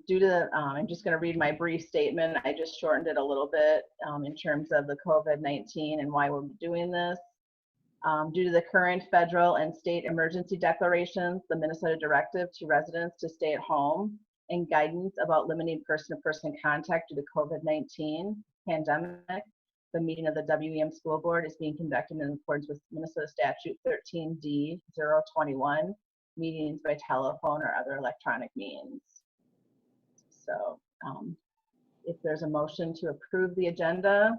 Due to, I'm just going to read my brief statement. I just shortened it a little bit in terms of the COVID-19 and why we're doing this. Due to the current federal and state emergency declarations, the Minnesota directive to residents to stay at home, and guidance about limiting person-to-person contact due to COVID-19 pandemic, the meeting of the WEM School Board is being conducted in accordance with Minnesota Statute 13D-021, meetings by telephone or other electronic means. So if there's a motion to approve the agenda,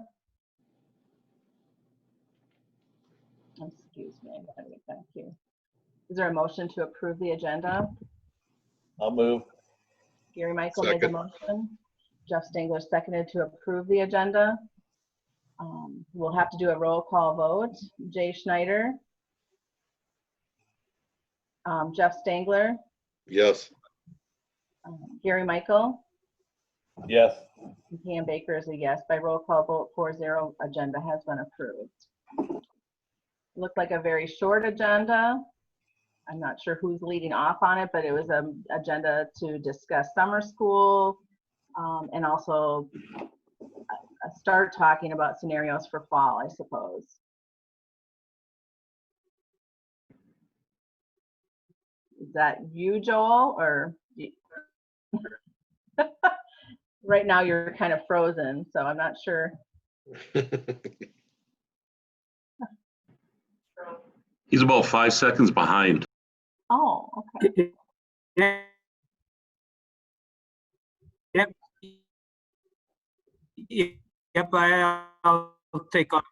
excuse me, I gotta get back here. Is there a motion to approve the agenda? I'll move. Gary Michael made the motion. Jeff Stengler seconded to approve the agenda. We'll have to do a roll call vote. Jay Schneider. Jeff Stengler. Yes. Gary Michael. Yes. Pam Baker is a yes. By roll call vote 4-0, agenda has been approved. Looked like a very short agenda. I'm not sure who's leading off on it, but it was an agenda to discuss summer school and also start talking about scenarios for fall, I suppose. Is that you, Joel, or right now you're kind of frozen, so I'm not sure. He's about 5 seconds behind. Oh, okay. Yep. Yep, I'll take off.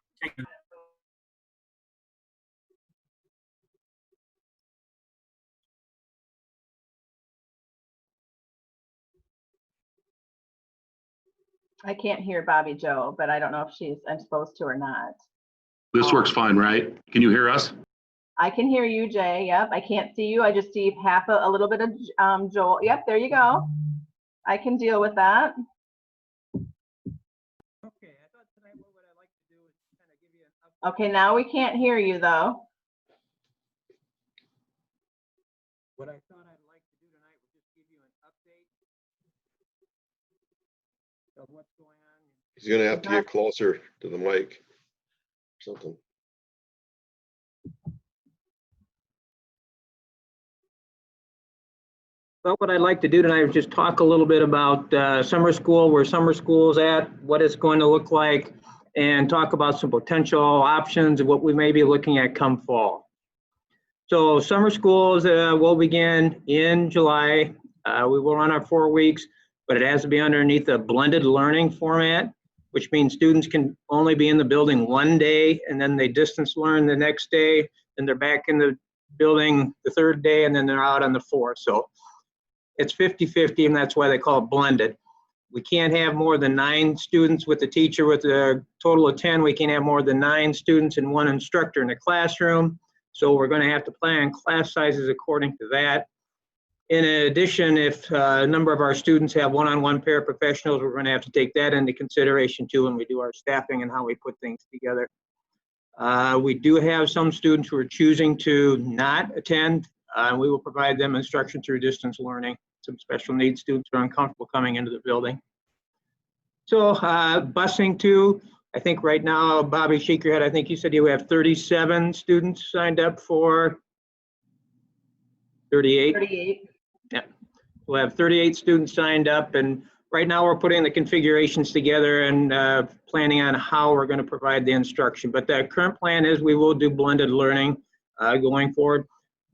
I can't hear Bobby Joe, but I don't know if I'm supposed to or not. This works fine, right? Can you hear us? I can hear you, Jay. Yep. I can't see you. I just see half a little bit of Joel. Yep. There you go. I can deal with that. Okay. I thought tonight what I'd like to do is kind of give you an update. Okay. Now we can't hear you though. What I thought I'd like to do tonight was just give you an update of what's going on. He's gonna have to get closer to the mic. Something. Well, what I'd like to do tonight is just talk a little bit about summer school, where summer school is at, what it's going to look like, and talk about some potential options of what we may be looking at come fall. So summer schools will begin in July. We will run our 4 weeks, but it has to be underneath a blended learning format, which means students can only be in the building one day, and then they distance learn the next day, and they're back in the building the third day, and then they're out on the fourth. So it's 50-50, and that's why they call it blended. We can't have more than 9 students with the teacher. With a total of 10, we can't have more than 9 students and 1 instructor in the classroom. So we're going to have to plan class sizes according to that. In addition, if a number of our students have one-on-one paraprofessionals, we're going to have to take that into consideration too when we do our staffing and how we put things together. We do have some students who are choosing to not attend. We will provide them instruction through distance learning. Some special needs students are uncomfortable coming into the building. So busing too, I think right now, Bobby, shake your head. I think you said you have 37 students signed up for 38. 38. Yeah, we'll have 38 students signed up, and right now we're putting the configurations together and planning on how we're going to provide the instruction. But the current plan is we will do blended learning going forward.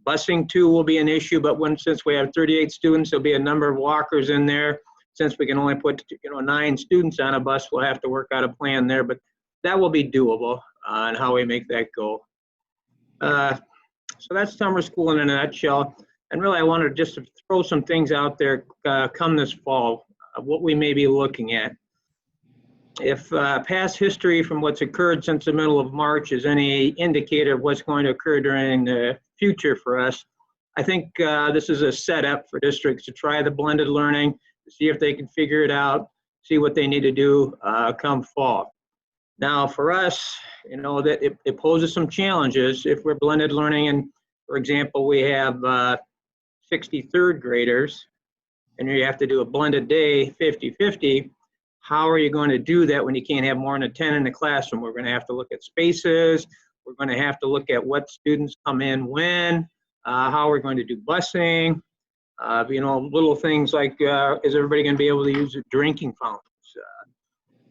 Busing too will be an issue, but since we have 38 students, there'll be a number of walkers in there. Since we can only put 9 students on a bus, we'll have to work out a plan there, but that will be doable on how we make that go. So that's summer school in a nutshell. And really, I wanted just to throw some things out there come this fall of what we may be looking at. If past history from what's occurred since the middle of March is any indicator of what's going to occur during the future for us, I think this is a setup for districts to try the blended learning, to see if they can figure it out, see what they need to do come fall. Now for us, that it poses some challenges if we're blended learning, and for example, we have 63rd graders and you have to do a blended day 50-50, how are you going to do that when you can't have more than 10 in the classroom? We're going to have to look at spaces. We're going to have to look at what students come in when, how we're going to do busing, little things like, is everybody going to be able to use the drinking fountains?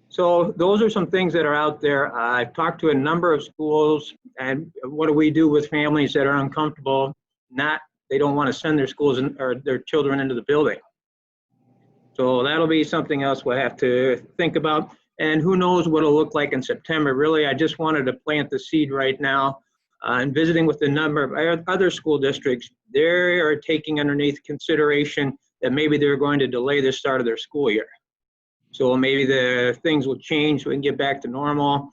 So those are some things that are out there. I've talked to a number of schools, and what do we do with families that are uncomfortable? They don't want to send their schools or their children into the building. So that'll be something else we'll have to think about. And who knows what it'll look like in September. Really, I just wanted to plant the seed right now. And visiting with a number of other school districts, they are taking underneath consideration that maybe they're going to delay the start of their school year. So maybe the things will change so we can get back to normal.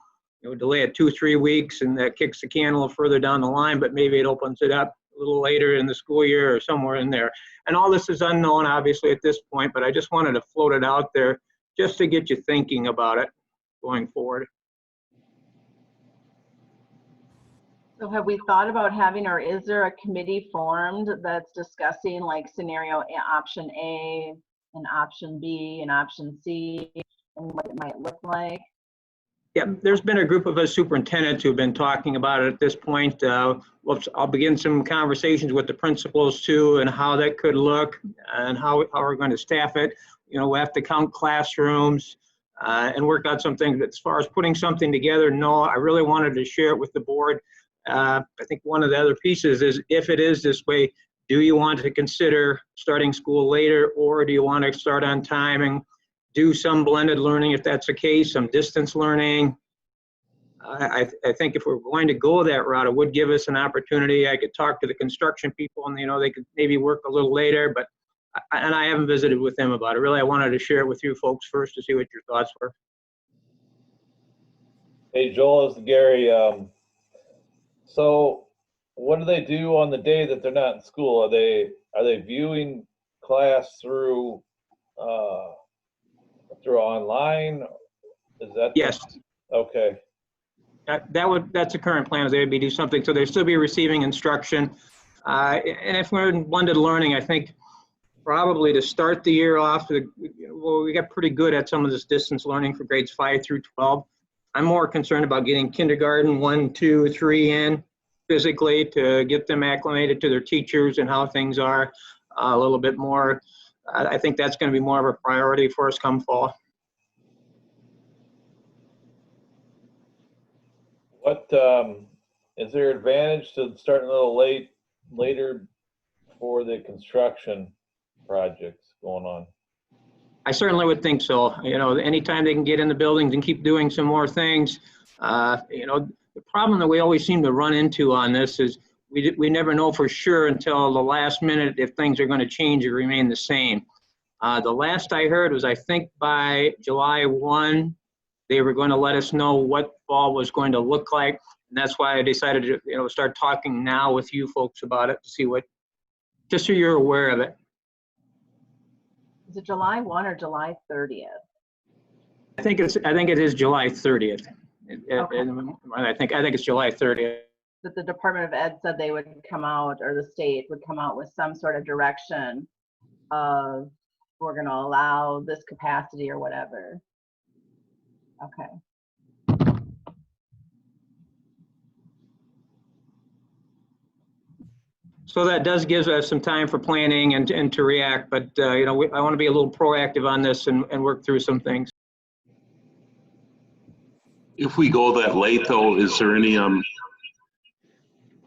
Delay it 2-3 weeks, and that kicks the can a little further down the line, but maybe it opens it up a little later in the school year or somewhere in there. And all this is unknown, obviously, at this point, but I just wanted to float it out there just to get you thinking about it going forward. So have we thought about having, or is there a committee formed that's discussing like scenario option A and option B and option C and what it might look like? Yeah, there's been a group of us superintendents who've been talking about it at this point. I'll begin some conversations with the principals too, and how that could look and how we're going to staff it. We'll have to count classrooms and work out some things. But as far as putting something together, no, I really wanted to share it with the board. I think one of the other pieces is, if it is this way, do you want to consider starting school later, or do you want to start on time and do some blended learning if that's the case, some distance learning? I think if we're going to go that route, it would give us an opportunity. I could talk to the construction people, and they could maybe work a little later, but I haven't visited with them about it. Really, I wanted to share it with you folks first to see what your thoughts were. Hey, Joel, this is Gary. So what do they do on the day that they're not in school? Are they viewing class through online? Is that? Yes. Okay. That's the current plan, is they would be do something, so they'll still be receiving instruction. And if we're in blended learning, I think probably to start the year off, we got pretty good at some of this distance learning for grades 5 through 12. I'm more concerned about getting kindergarten 1, 2, 3 in physically to get them acclimated to their teachers and how things are a little bit more. I think that's going to be more of a priority for us come fall. What is there advantage to starting a little later for the construction projects going on? I certainly would think so. Anytime they can get in the buildings and keep doing some more things. The problem that we always seem to run into on this is we never know for sure until the last minute if things are going to change or remain the same. The last I heard was, I think by July 1, they were going to let us know what fall was going to look like. And that's why I decided to start talking now with you folks about it to see just so you're aware of it. Is it July 1 or July 30th? I think it is July 30th. Okay. I think it's July 30th. That the Department of Ed said they would come out, or the state would come out with some sort of direction of, we're going to allow this capacity or whatever. Okay. So that does give us some time for planning and to react, but I want to be a little proactive on this and work through some things. If we go that late though, is there any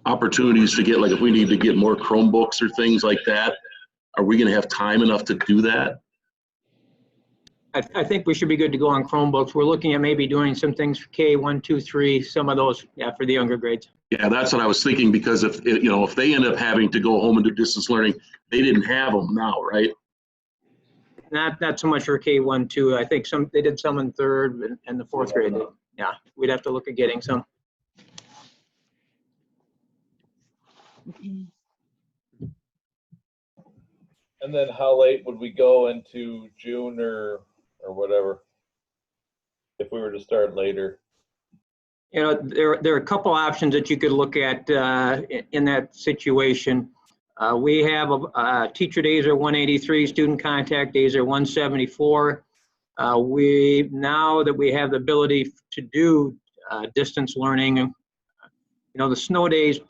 opportunities to get, like if we need to get more Chromebooks or things like that, are we going to have time enough to do that? I think we should be good to go on Chromebooks. We're looking at maybe doing some things for K1, 2, 3, some of those, for the younger grades. Yeah, that's what I was thinking, because if they end up having to go home and do distance learning, they didn't have them now, right? Not so much for K1, 2. I think they did some in 3rd and the 4th grade. Yeah, we'd have to look at getting some. And then how late would we go into June or whatever if we were to start later? There are a couple options that you could look at in that situation. We have teacher days are 183, student contact days are 174. Now that we have the ability to do distance learning, the snow days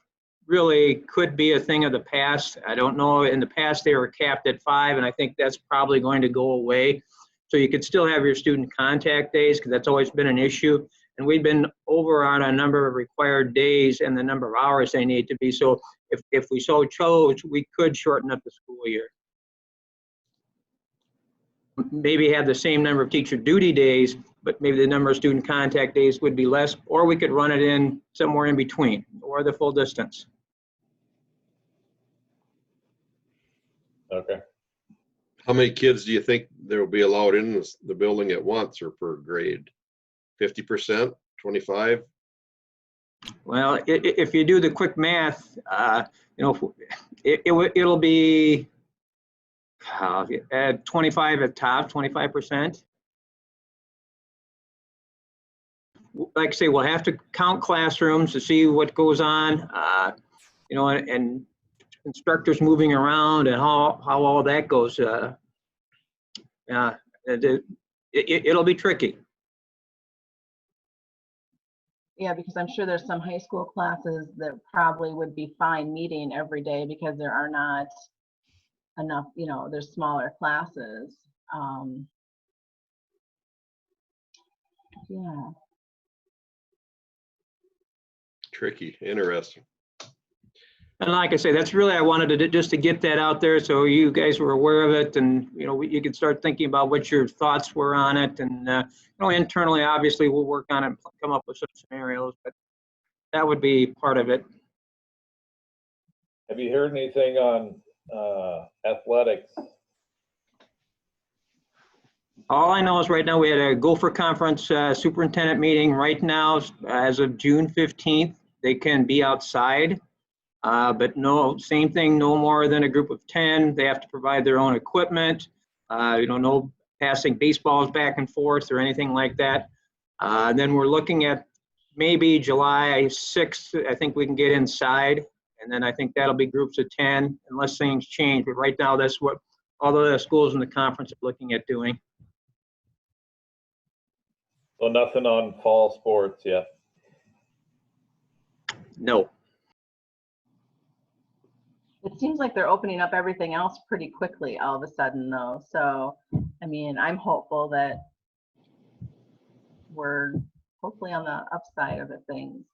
really could be a thing of the past. I don't know, in the past they were capped at 5, and I think that's probably going to go away. So you could still have your student contact days, because that's always been an issue. And we've been over on a number of required days and the number of hours they need to be. So if we so chose, we could shorten up the school year. Maybe have the same number of teacher duty days, but maybe the number of student contact days would be less, or we could run it in somewhere in between, or the full distance. Okay. How many kids do you think there will be allowed in the building at once or per grade? 50%, 25? Well, if you do the quick math, it'll be 25 at top, 25%. Like I say, we'll have to count classrooms to see what goes on, and instructors moving around and how all that goes. It'll be tricky. Yeah, because I'm sure there's some high school classes that probably would be fine meeting every day because there are not enough, there's smaller classes. Yeah. Tricky, interesting. And like I say, that's really, I wanted to just to get that out there so you guys were aware of it, and you could start thinking about what your thoughts were on it. And internally, obviously, we'll work on it and come up with some scenarios, but that would be part of it. Have you heard anything on athletics? All I know is right now we had a Gopher Conference superintendent meeting. Right now, as of June 15th, they can be outside. But no, same thing, no more than a group of 10. They have to provide their own equipment. No passing baseballs back and forth or anything like that. Then we're looking at maybe July 6th, I think we can get inside. And then I think that'll be groups of 10 unless things change. But right now, that's what all the schools in the conference are looking at doing. So nothing on fall sports yet? No. It seems like they're opening up everything else pretty quickly all of a sudden, though. So, I'm hopeful that we're hopefully on the upside of the things.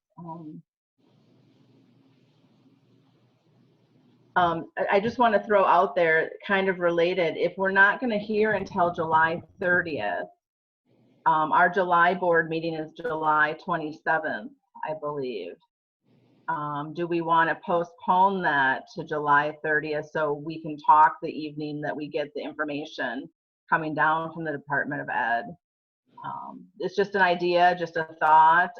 I just want to throw out there, kind of related, if we're not going to hear until July 30th, our July board meeting is July 27th, I believe. Do we want to postpone that to July 30th so we can talk the evening that we get the information coming down from the Department of Ed? It's just an idea, just a thought,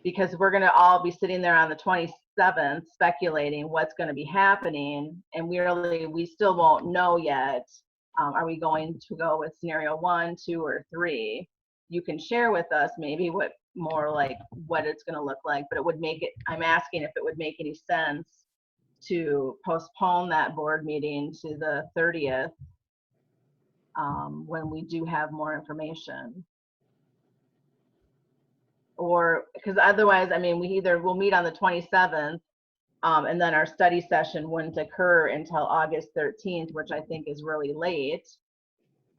because we're going to all be sitting there on the 27th speculating what's going to be happening, and we still won't know yet. Are we going to go with scenario 1, 2, or 3? You can share with us maybe what it's going to look like, but I'm asking if it would make any sense to postpone that board meeting to the 30th when we do have more information. Or because otherwise, we'll meet on the 27th and then our study session wouldn't occur until August 13th, which I think is really late.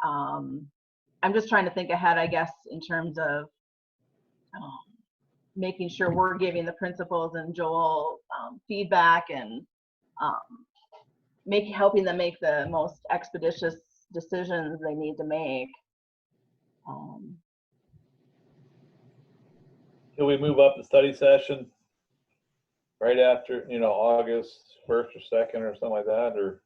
I'm just trying to think ahead, I guess, in terms of making sure we're giving the principals and Joel feedback and helping them make the most expeditious decisions they need to make. Can we move up the study session right after, August 1st or 2nd or something like that, or?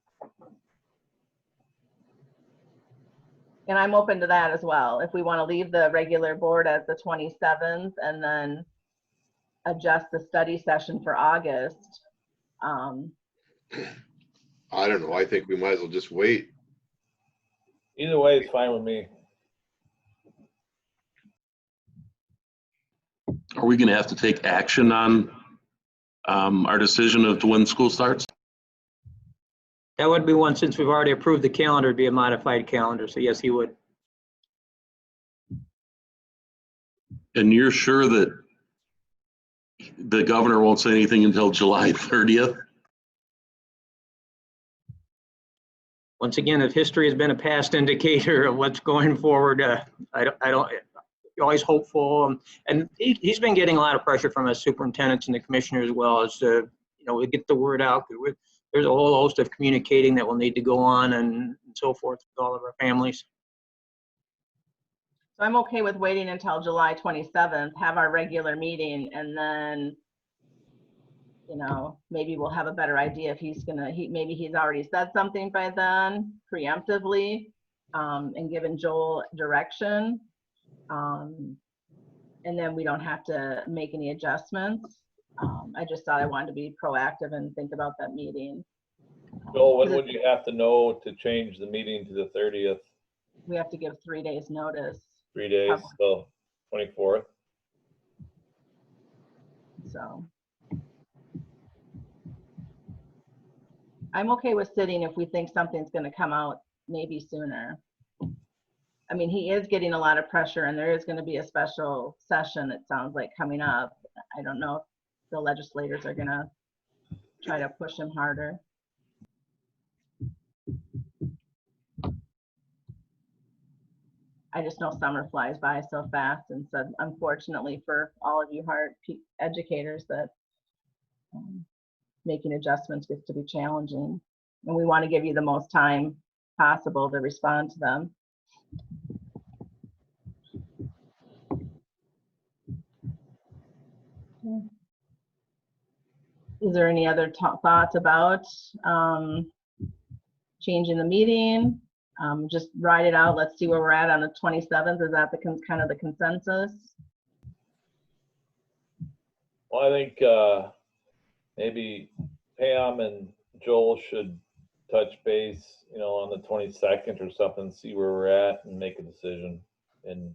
And I'm open to that as well. If we want to leave the regular board at the 27th and then adjust the study session for August. I don't know. I think we might as well just wait. Either way, it's fine with me. Are we going to have to take action on our decision of when school starts? That would be one, since we've already approved the calendar, it'd be a modified calendar. So yes, he would. And you're sure that the governor won't say anything until July 30th? Once again, if history has been a past indicator of what's going forward, I don't, you're always hopeful. And he's been getting a lot of pressure from us superintendents and the commissioner as well as to, we get the word out. There's a whole host of communicating that will need to go on and so forth with all of our families. So I'm okay with waiting until July 27th, have our regular meeting, and then, maybe we'll have a better idea if he's maybe he's already said something by then preemptively, and given Joel direction. And then we don't have to make any adjustments. I just thought I wanted to be proactive and think about that meeting. Joel, when would you have to know to change the meeting to the 30th? We have to give 3 days notice. 3 days, so 24th. So I'm okay with sitting if we think something's going to come out maybe sooner. I mean, he is getting a lot of pressure, and there is going to be a special session, it sounds like, coming up. I don't know if the legislators are going to try to push him harder. I just know summer flies by so fast, and so unfortunately for all of you hard educators that making adjustments gets to be challenging, and we want to give you the most time possible to respond to them. Is there any other thoughts about changing the meeting? Just write it out. Let's see where we're at on the 27th. Is that the kind of the consensus? Well, I think maybe Pam and Joel should touch base, on the 22nd or something, see where we're at and make a decision. And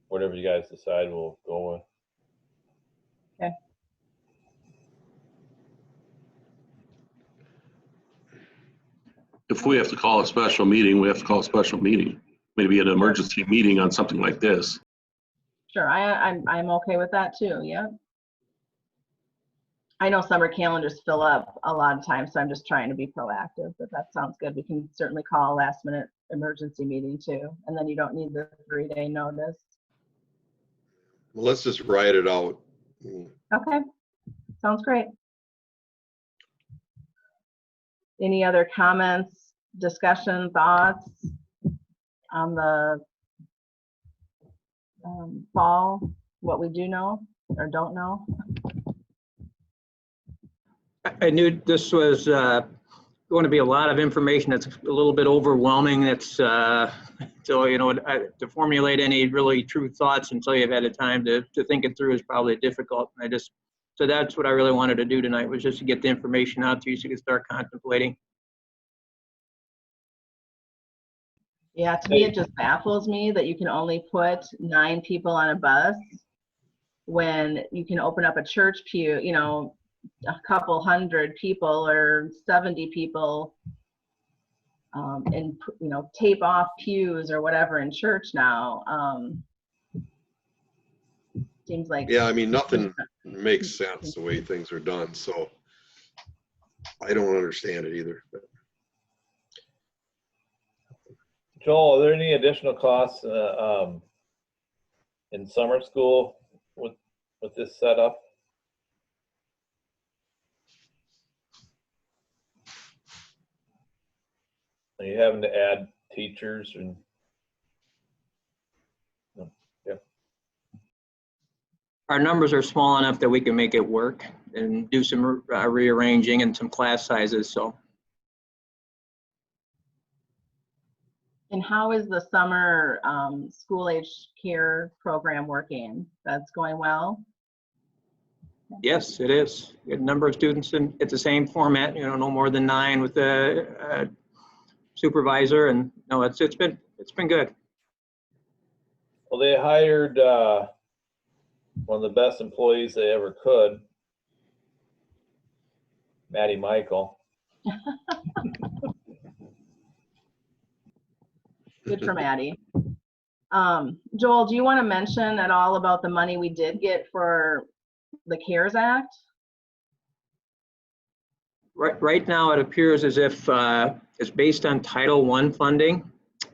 whatever you guys decide, we'll go with. Okay. If we have to call a special meeting, we have to call a special meeting. Maybe an emergency meeting on something like this. Sure, I'm okay with that too. Yeah. I know summer calendars fill up a lot of times, so I'm just trying to be proactive, but that sounds good. We can certainly call a last minute emergency meeting too, and then you don't need the 3-day notice. Well, let's just write it out. Okay, sounds great. Any other comments, discussion, thoughts on the fall, what we do know or don't know? I knew this was going to be a lot of information. That's a little bit overwhelming. That's so to formulate any really true thoughts until you've had a time to think it through is probably difficult. So that's what I really wanted to do tonight, was just to get the information out to you so you can start contemplating. Yeah, to me, it just baffles me that you can only put 9 people on a bus when you can open up a church pew, a couple hundred people or 70 people, and tape off pews or whatever in church now. Seems like, Yeah, I mean, nothing makes sense the way things are done, so I don't understand it either. But Joel, are there any additional costs in summer school with this setup? Are you having to add teachers and? Yeah. Our numbers are small enough that we can make it work and do some rearranging and some class sizes. So. And how is the summer school age care program working? That's going well? Yes, it is. A number of students at the same format, no more than 9 with the supervisor, and no, it's been good. Well, they hired one of the best employees they ever could, Maddie Michael. Good for Maddie. Joel, do you want to mention at all about the money we did get for the CARES Act? Right now, it appears as if it's based on Title I funding,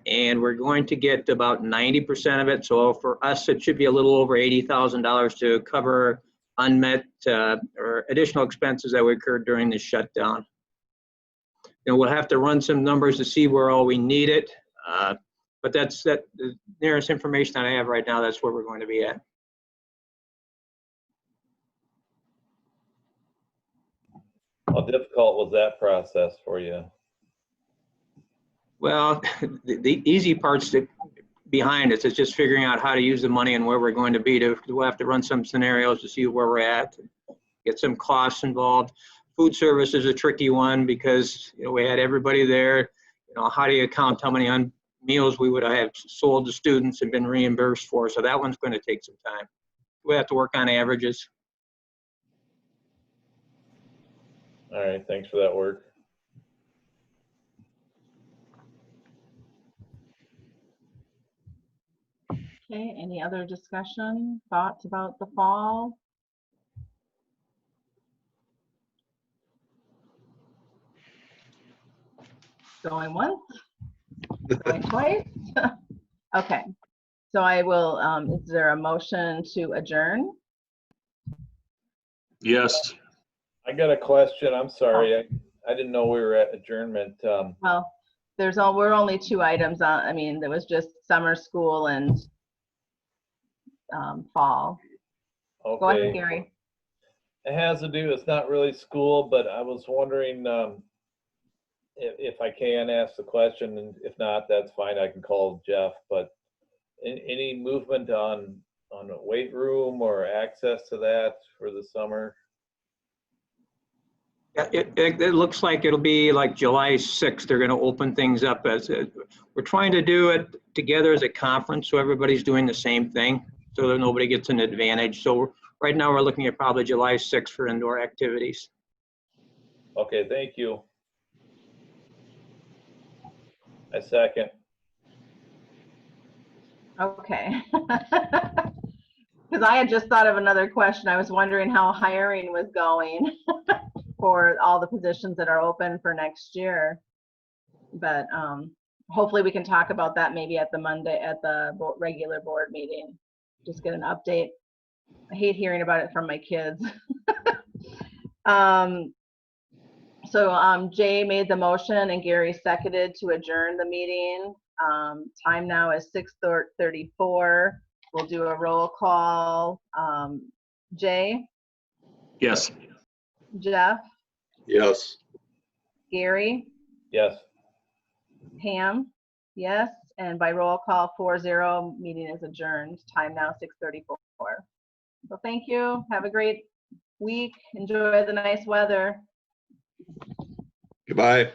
and we're going to get about 90% of it. So for us, it should be a little over $80,000 to cover unmet or additional expenses that occurred during the shutdown. And we'll have to run some numbers to see where all we need it. But that's the nearest information that I have right now. That's where we're going to be at. How difficult was that process for you? Well, the easy part's behind us. It's just figuring out how to use the money and where we're going to be. We'll have to run some scenarios to see where we're at, get some costs involved. Food service is a tricky one because we had everybody there. How do you count how many meals we would have sold to students and been reimbursed for? So that one's going to take some time. We have to work on averages. All right, thanks for that work. Okay, any other discussion, thoughts about the fall? Going once? Going twice? Okay, so I will, is there a motion to adjourn? Yes. I got a question. I'm sorry. I didn't know we were at adjournment. Well, we're only 2 items on, I mean, there was just summer school and fall. Go ahead, Okay. Gary. It has to do, it's not really school, but I was wondering if I can ask the question, and if not, that's fine. I can call Jeff, but any movement on a weight room or access to that for the summer? Yeah, it looks like it'll be like July 6th. They're going to open things up we're trying to do it together as a conference, so everybody's doing the same thing, so that nobody gets an advantage. So right now we're looking at probably July 6th for indoor activities. Okay, thank you. I second. Okay. Because I had just thought of another question. I was wondering how hiring was going for all the positions that are open for next year. But hopefully we can talk about that maybe at the Monday at the regular board meeting. Just get an update. I hate hearing about it from my kids. So Jay made the motion and Gary seconded to adjourn the meeting. Time now is 6:34. We'll do a roll call. Jay? Yes. Jeff? Yes. Gary? Yes. Pam? Yes. And by roll call 4-0, meeting is adjourned. Time now 6:34. So thank you. Have a great week. Enjoy the nice weather. Goodbye.